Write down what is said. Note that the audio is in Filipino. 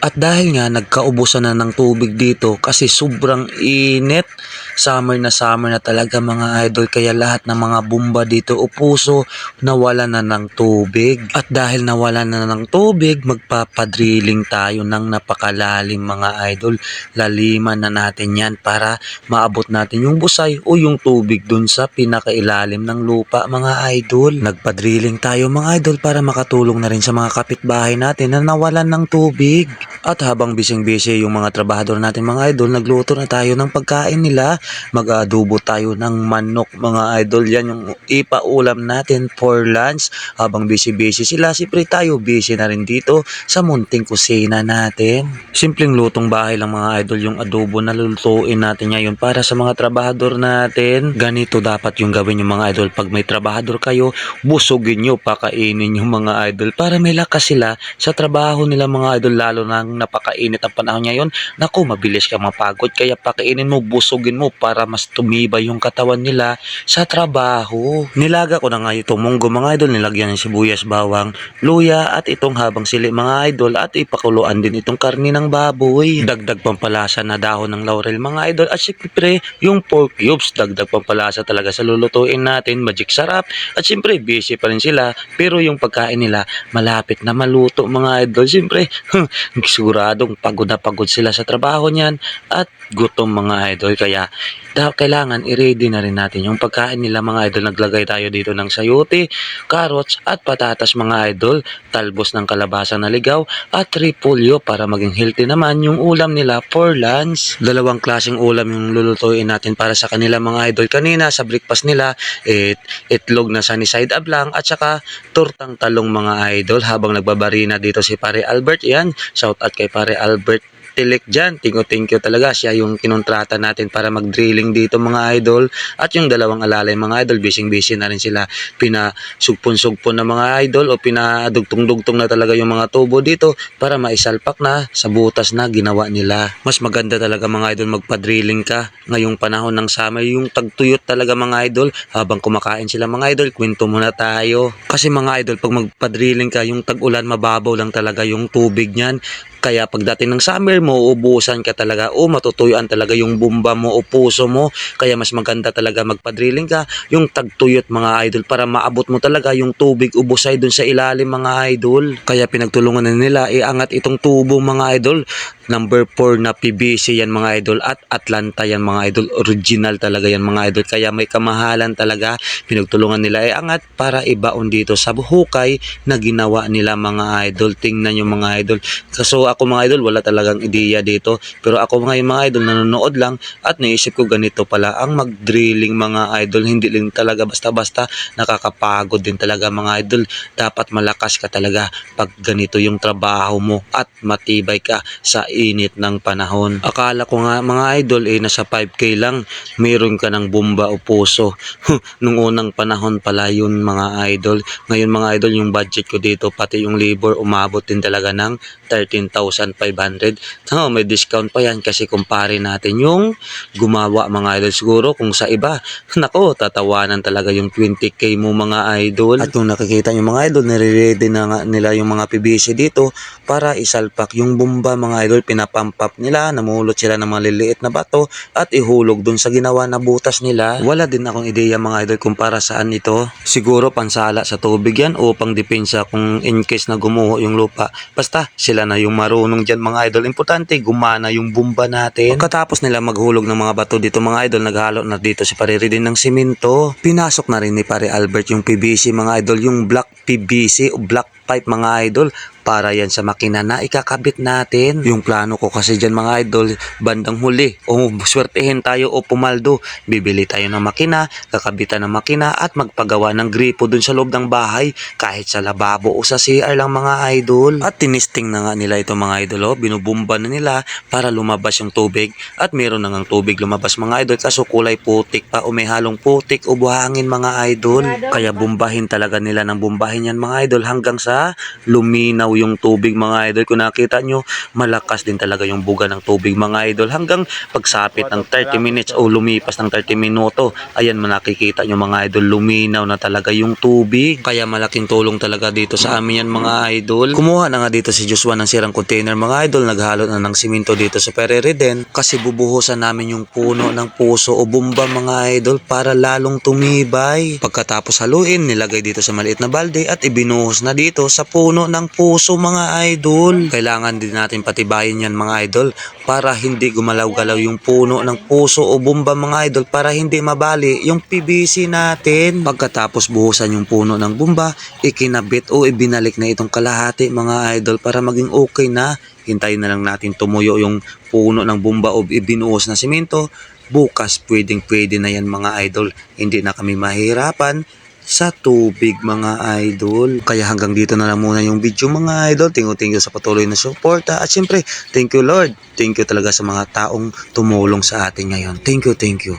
At dahil nga nagkaubusan na ng tubig dito kasi sobrang init, summer na talaga mga idol, kaya lahat ng mga bomba dito o puso nawala na ng tubig. At dahil nawala na ng tubig, magpapadrilling tayo ng napakalalim mga idol. Laliman na natin yan para maabot natin yung busay o yung tubig dun sa pinakailalim ng lupa mga idol. Nagpadrilling tayo mga idol para makatulong na rin sa mga kapitbahay natin na nawalan ng tubig. At habang bising-busy yung mga trabahador natin mga idol, nagluto na tayo ng pagkain nila. Mag-adobo tayo ng manok mga idol. Yan yung ipaulam natin for lunch. Habang busy-busy sila, siyempre tayo busy na rin dito sa munting kusina natin. Simpleng lutong bahay lang mga idol yung adobo na lulutuin natin ngayon para sa mga trabahador natin. Ganito dapat yung gawin yung mga idol. Pag may trabahador kayo, busugin nyo, pakainin yung mga idol para may lakas sila sa trabaho nila mga idol, lalo na napakainit ang panahon ngayon. Naku, mabilis ka mapagod, kaya pakainin mo, busugin mo para mas tumibay yung katawan nila sa trabaho. Nilaga ko na nga itong munggo mga idol, nilagyan ng sibuyas, bawang, luya at itong habang sili mga idol, at ipakuluan din itong karni ng baboy. Dagdag pampalasa na dahon ng laurel mga idol, at siyempre yung pork cubes, dagdag pampalasa talaga sa lulutuin natin. Magic sarap. At siyempre busy pa rin sila, pero yung pagkain nila malapit na maluto mga idol. Siyempre siguradong pagod na pagod sila sa trabaho niyan at gutom mga idol, kaya kailangan i-ready na rin natin yung pagkain nila mga idol. Naglagay tayo dito ng sayote, carrots at patatas mga idol, talbos ng kalabasa na ligaw at repolyo para maging healthy naman yung ulam nila for lunch. Dalawang klaseng ulam yung lulutuin natin para sa kanila mga idol. Kanina sa breakfast nila, itlog na sunny side up lang at saka tortang talong mga idol. Habang nagbabarina dito si Pare Albert, yan, shout out kay Pare Albert Tilik dyan. Thank you talaga. Siya yung kinontrata natin para mag-drilling dito mga idol. At yung dalawang alalay mga idol, busy na rin sila. Pinasugpon-sugpon na mga idol o pinadugtong-dugtong na talaga yung mga tubo dito para maisalpak na sa butas na ginawa nila. Mas maganda talaga mga idol magpa-drilling ka ngayong panahon ng summer. Yung tagtuyot talaga mga idol. Habang kumakain sila mga idol, kwento muna tayo. Kasi mga idol, pag magpa-drilling ka, yung tag-ulan mababaw lang talaga yung tubig niyan. Kaya pagdating ng summer, mauubusan ka talaga o matutuyuan talaga yung bomba mo o puso mo. Kaya mas maganda talaga magpa-drilling ka yung tagtuyot mga idol para maabot mo talaga yung tubig ubusay dun sa ilalim mga idol. Kaya pinagtulungan na nila iangat itong tubo mga idol. Number 4 na PVC yan mga idol at Atlanta yan mga idol. Original talaga yan mga idol. Kaya may kamahalan talaga. Pinagtulungan nila iangat para ibaon dito sa hukay na ginawa nila mga idol. Tingnan nyo mga idol. So ako mga idol, wala talagang ideya dito. Pero ako mga idol, nanonood lang at naisip ko ganito pala ang mag-drilling mga idol. Hindi lang talaga basta-basta, nakakapagod din talaga mga idol. Dapat malakas ka talaga pag ganito yung trabaho mo at matibay ka sa init ng panahon. Akala ko nga mga idol nasa 5K lang mayroon ka ng bomba o puso. Nung unang panahon pala yun mga idol. Ngayon mga idol, yung budget ko dito pati yung labor umabot din talaga ng 13,500. May discount pa yan kasi kumpare natin yung gumawa mga idol. Siguro kung sa iba, nako, tatawanan talaga yung 20K mo mga idol. At kung nakikita nyo mga idol, nire-ready na nga nila yung mga PVC dito para isalpak yung bomba mga idol. Pinapampap nila, namulot sila ng mga liliit na bato at ihulog dun sa ginawa na butas nila. Wala din akong ideya mga idol kung para saan ito. Siguro pansala sa tubig yan o pang depensa kung in case na gumuho yung lupa. Basta sila na yung marunong dyan mga idol. Importante, gumana yung bomba natin. Pagkatapos nila maghulog ng mga bato dito mga idol, naghalo na dito si Pare din ng simento. Pinasok na rin ni Pare Albert yung PVC mga idol, yung black PVC o black pipe mga idol, para yan sa makina na ikakabit natin. Yung plano ko kasi dyan mga idol, bandang huli o swertehin tayo o pumaldo, bibili tayo ng makina, kakabitan ng makina at magpagawa ng gripo dun sa loob ng bahay, kahit sa lababo o sa CR lang mga idol. At tinisting na nga nila ito mga idol, binubumba na nila para lumabas yung tubig at meron na ngang tubig lumabas mga idol, kaso kulay putik pa o may halong putik o buhangin mga idol. Kaya bumbahin talaga nila ng bumbahin yan mga idol hanggang sa luminaw yung tubig mga idol. Kung nakita nyo, malakas din talaga yung buga ng tubig mga idol. Hanggang pagsapit ng 30 minutes o lumipas ng 30 minuto, ayan makikita nyo mga idol, luminaw na talaga yung tubig. Kaya malaking tulong talaga dito sa amin yan mga idol. Kumuha na nga dito si Joshua ng sirang container mga idol. Naghalo na ng simento dito sa Pereriden kasi bubuhusan namin yung puno ng puso o bumba mga idol para lalong tumibay. Pagkatapos haluin, nilagay dito sa maliit na balde at ibinuhos na dito sa puno ng puso mga idol. Kailangan din natin patibayin yan mga idol para hindi gumalaw-galaw yung puno ng puso o bumba mga idol, para hindi mabali yung PVC natin. Pagkatapos buhusan yung puno ng bumba, ikinabit o ibinalik na itong kalahati mga idol para maging okay na. Hintayin na lang natin tumuyo yung puno ng bumba o ibinuhos na simento. Bukas pwedeng-pwede na yan mga idol. Hindi na kami mahirapan sa tubig mga idol. Kaya hanggang dito na lang muna yung video mga idol. Thank you sa patuloy na suporta. At syempre, thank you Lord. Thank you talaga sa mga taong tumulong sa atin ngayon. Thank you.